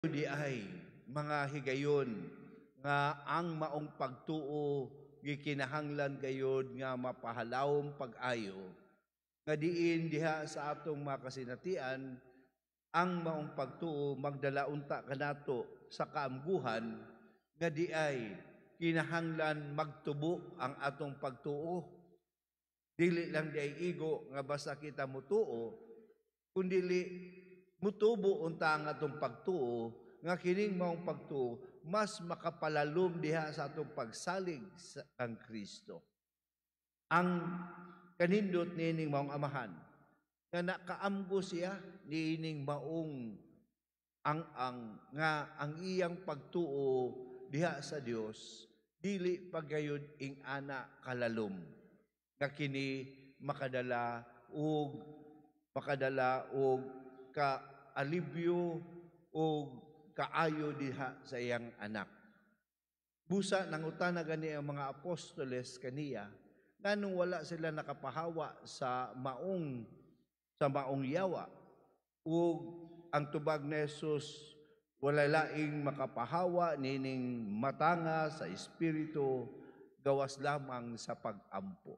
Di ay mga higayon nga ang maong pagtuo gikinahanglan gayud nga mapahalawom pag-ayo nga diin diha sa atong mga kasinatian ang maong pagtuo magdala unta kanato sa kaamguhan nga di ay kinahanglan magtubo ang atong pagtuo. Dili lang di ay igo nga basta kita mutuo, kundi mutubo unta ang atong pagtuo nga kining maong pagtuo mas makapalalom diha sa atong pagsalig sa kang Kristo. Ang kanindot nining maong amahan nga nakaamgo siya nining maong ang nga ang iyang pagtuo diha sa Dios dili pagayod ing ana kalalom nga kini makadala og ka-alibyo o kaayo diha sa iyang anak. Busa nangutana gani ang mga apostoles kaniya nganong wala sila nakapahawa sa maong yawa ug ang tubag ni Jesus wala laing makapahawa nining matanga sa espiritu gawas lamang sa pag-ampo.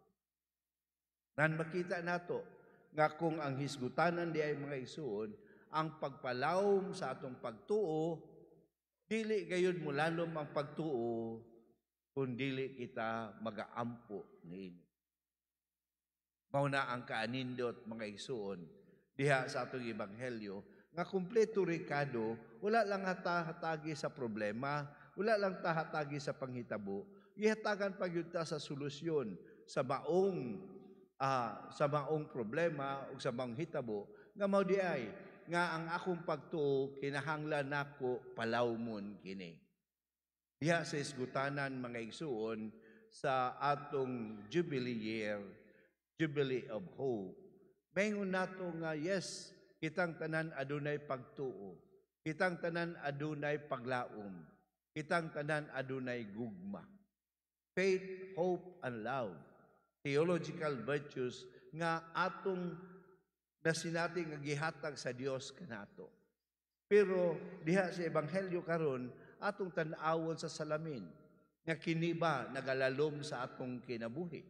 Nan makita nato nga kung ang hisgutanan di ay mga isuon, ang pagpalawom sa atong pagtuo, dili gayud mulalom ang pagtuo, kung dili kita magaampo niini. Mauna ang kaanindot mga isuon, diha sa atong ebanghelyo, nga kumpleto rekado, wala lang hatagi sa problema, wala lang hatagi sa panghitabo, ihatagan pagyud sa solusyon sa maong problema o sa maong hitabo nga mao di ay nga ang akong pagtuo kinahanglan nako palawmon kini. Diha sa isgutanan mga igsuon sa atong Jubilee year, Jubilee of Hope. Mayngon nato nga yes, kitang tanan adunay pagtuo. Kitang tanan adunay paglaom. Kitang tanan adunay gugma. Faith, hope, and love. Theological virtues nga atong nasinati nga gihatag sa Dios kanato. Pero diha sa ebanghelyo karon atong tan-awon sa salamin nga kini ba nagalalom sa atong kinabuhi.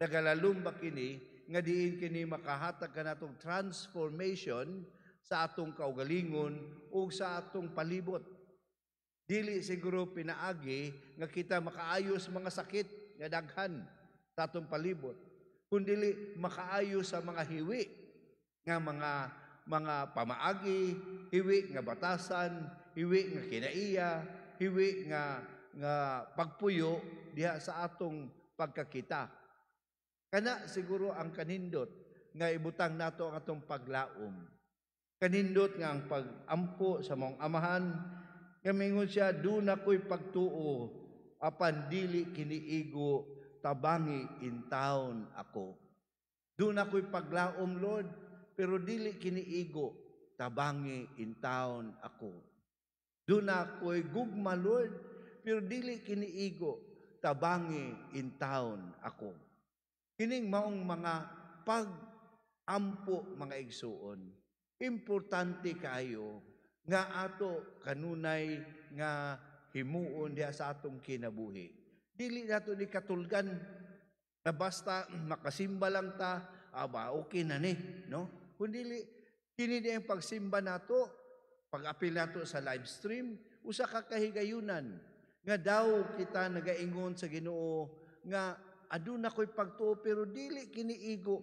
Nagalalom ba kini nga diin kini makahatag kanatong transformation sa atong kaugalingon ug sa atong palibot. Dili siguro pinaagi nga kita makaayos mga sakit nga daghan sa atong palibot, kundi makaayos sa mga hiwi nga mga pamaagi, hiwi nga batasan, hiwi nga kinaiya, hiwi nga pagpuyo diha sa atong pagkakita. Kana siguro ang kanindot nga ibutang nato ang atong paglaom. Kanindot nga ang pag-ampo sa maong amahan, nga mingon siya, "Do na ko'y pagtuo, apan dili kiniigo, tabangi in town ako." Do na ko'y paglaom, Lord, pero dili kiniigo, tabangi in town ako. Do na ko'y gugma, Lord, pero dili kiniigo, tabangi in town ako. Kining maong mga pag-ampo mga igsuon, importante kayo nga ato kanunay nga himuon diha sa atong kinabuhi. Dili nato ni katulgan na basta makasimba lang ta, okay na ni, no? Kundi kini di ang pagsimba nato, pag-apil nato sa live stream, usa ka kahigayunan nga daw kita nagaingon sa Ginoo nga aduna ko'y pagtuo pero dili kiniigo,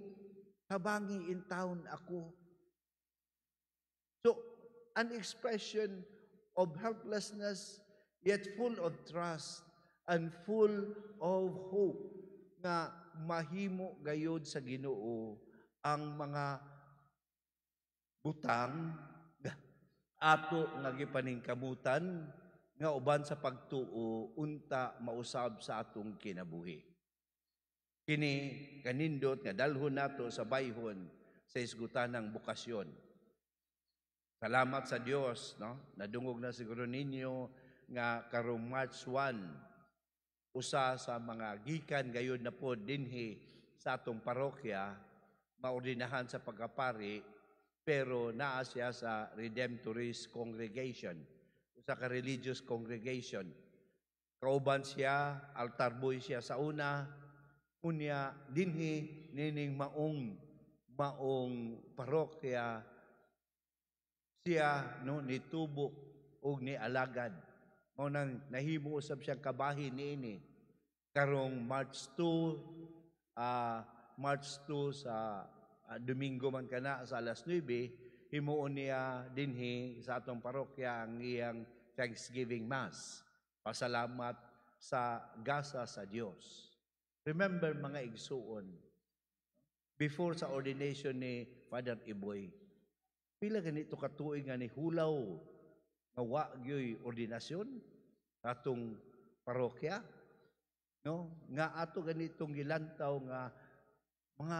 tabangi in town ako. So, an expression of helplessness yet full of trust and full of hope nga mahimo gayod sa Ginoo ang mga butang ato nga gipaningkamutan nga uban sa pagtuo unta mausab sa atong kinabuhi. Kini kanindot nga dalhon nato sa bayhon sa isgutanang bukasyon. Salamat sa Dios, no? Nadungog na siguro ninyo nga karong March 1, usa sa mga gikan gayud na po dinhi sa atong parokya, maordinahan sa pagkapari pero naa siya sa Redemptorist congregation, sa ka-religious congregation. Kauban siya, altar boy siya sa una, unya dinhi nining maong parokya siya no nitubo og ni alagad. Mao nang nahimo usab siyang kabahin niini karong March 2 sa Domingo man kana sa alas 9 himuon niya dinhi sa atong parokya ang iyang Thanksgiving Mass. Pasalamat sa gasa sa Dios. Remember mga igsuon, before sa ordination ni Father Iboy, pila ganito katuig nga ni hulaw nga wa gyoy ordinasyon atong parokya, no? Nga ato ganitong gilantaw nga mga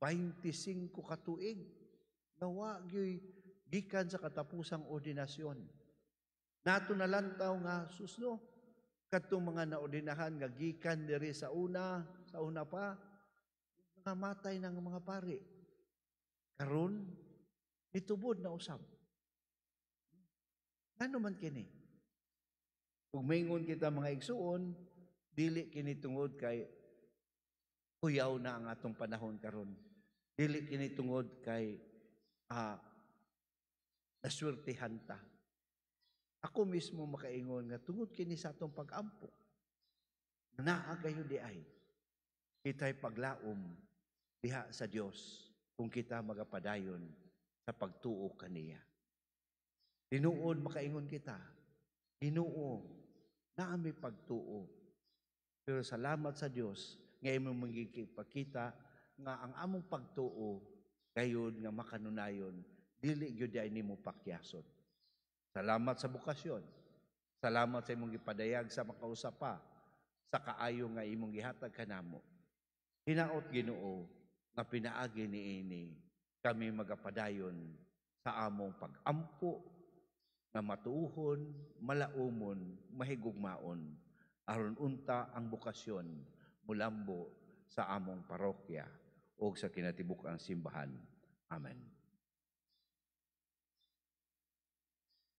25 katuig nga wa gyoy gikan sa katapusang ordinasyon. Nato nalantaw nga susno kadtong mga naordinahan nga gikan diri sa una pa mga matay ng mga pari. Karon nitubod na usab. Ngano man kini? Kung maingon kita mga igsuon, dili kini tungod kay kuyaw na ang atong panahon karon. Dili kini tungod kay naswertihan ta. Ako mismo makaingon nga tungod kini sa atong pag-ampo. Naa kayo di ay kita'y paglaom diha sa Dios kung kita magapadayon sa pagtuo kaniya. Tinuod makaingon kita, Ginoo, naami pagtuo. Pero salamat sa Dios nga imong magigipakita nga ang among pagtuo gayon nga makanunayon dili gyud ay nimo pakyason. Salamat sa bukasyon. Salamat sa imong gipadayag sa makausapa sa kaayo nga imong gihatag kanamo. Hinaot Ginoo nga pinaagi niini kami magapadayon sa among pag-ampo nga matuuhon, malaumon, mahigugmaon aron unta ang bukasyon mulambo sa among parokya o sa kinatibuk-ang simbahan. Amen.